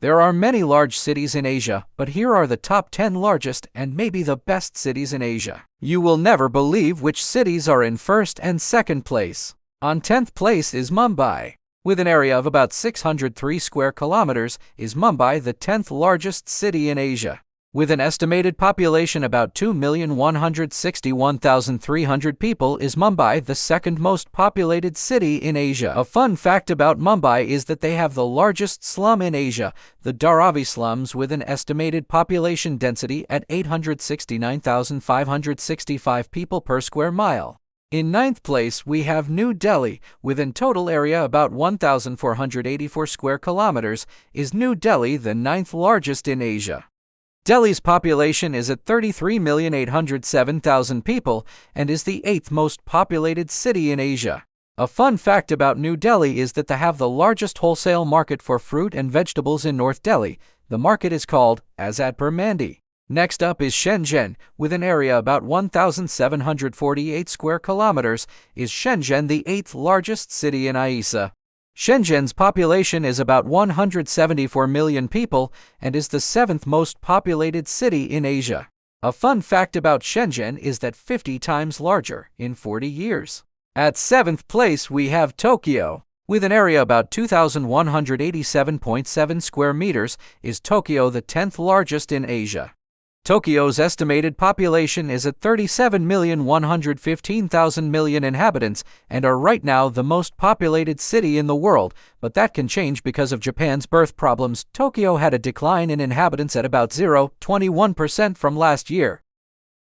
There are many large cities in Asia, but here are the top 10 largest and maybe the best cities in Asia. You will never believe which cities are in first and second place. On 10th place is Mumbai. With an area of about 603 square kilometers, is Mumbai the 10th largest city in Asia. With an estimated population about 2,161,300 people, is Mumbai the second most populated city in Asia. A fun fact about Mumbai is that they have the largest slum in Asia, the Dharavi slums, with an estimated population density at 869,565 people per square mile. In 9th place, we have New Delhi. With a total area about 1,484 square kilometers, is New Delhi the 9th largest in Asia. Delhi's population is at 33,807,000 people and is the 8th most populated city in Asia. A fun fact about New Delhi is that they have the largest wholesale market for fruit and vegetables in North Delhi. The market is called Azadpur Mandi. Next up is Shenzhen. With an area about 1,748 square kilometers, is Shenzhen the 8th largest city in Asia. Shenzhen's population is about 174 million people and is the 7th most populated city in Asia. A fun fact about Shenzhen is that 50 times larger in 40 years. At 7th place, we have Tokyo. With an area about 2,187.7 square meters, is Tokyo the 10th largest in Asia. Tokyo's estimated population is at 37,115,000 inhabitants and are right now the most populated city in the world, but that can change because of Japan's birth problems. Tokyo had a decline in inhabitants at about 0.21% from last year.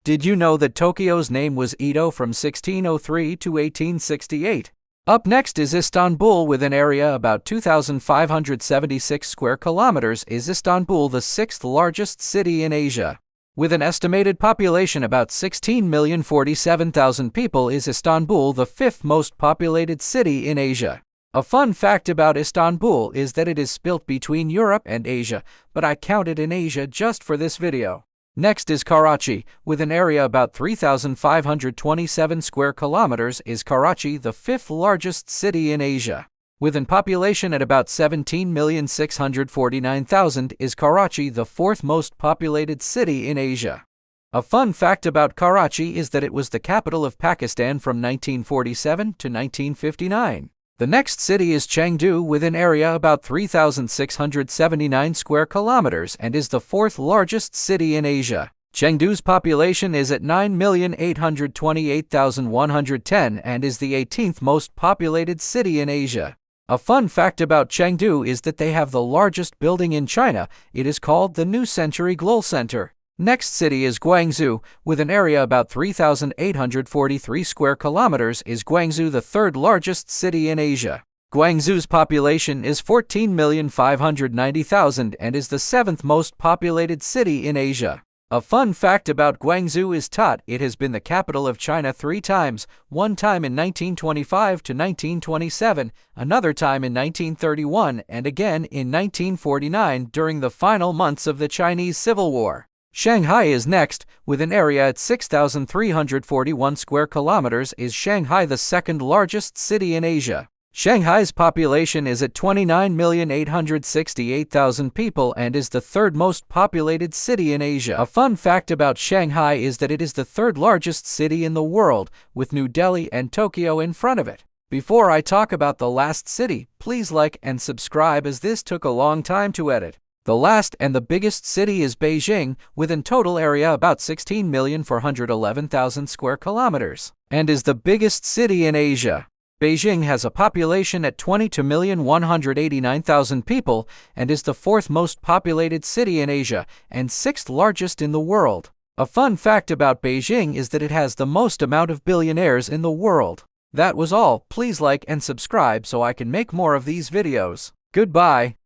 Did you know that Tokyo's name was Edo from 1603 to 1868? Up next is Istanbul. With an area about 2,576 square kilometers, is Istanbul the 6th largest city in Asia. With an estimated population about 16,047,000 people, is Istanbul the 5th most populated city in Asia. A fun fact about Istanbul is that it is split between Europe and Asia, but I counted in Asia just for this video. Next is Karachi. With an area about 3,527 square kilometers, is Karachi the 5th largest city in Asia. With a population at about 17,649,000, is Karachi the 4th most populated city in Asia. A fun fact about Karachi is that it was the capital of Pakistan from 1947 to 1959. The next city is Chengdu, with an area about 3,679 square kilometers and is the 4th largest city in Asia. Chengdu's population is at 9,828,110 and is the 18th most populated city in Asia. A fun fact about Chengdu is that they have the largest building in China. It is called the New Century Global Center. Next city is Guangzhou. With an area about 3,843 square kilometers, is Guangzhou the 3rd largest city in Asia. Guangzhou's population is 14,590,000 and is the 7th most populated city in Asia. A fun fact about Guangzhou is that it has been the capital of China 3 times, one time in 1925 to 1927, another time in 1931, and again in 1949 during the final months of the Chinese Civil War. Shanghai is next. With an area at 6,341 square kilometers, is Shanghai the 2nd largest city in Asia. Shanghai's population is at 29,868,000 people and is the 3rd most populated city in Asia. A fun fact about Shanghai is that it is the 3rd largest city in the world, with New Delhi and Tokyo in front of it. Before I talk about the last city, please like and subscribe as this took a long time to edit. The last and the biggest city is Beijing, with a total area about 16,411,000 square kilometers, and is the biggest city in Asia. Beijing has a population at 22,189,000 people and is the 4th most populated city in Asia and 6th largest in the world. A fun fact about Beijing is that it has the most amount of billionaires in the world. That was all. Please like and subscribe so I can make more of these videos. Goodbye.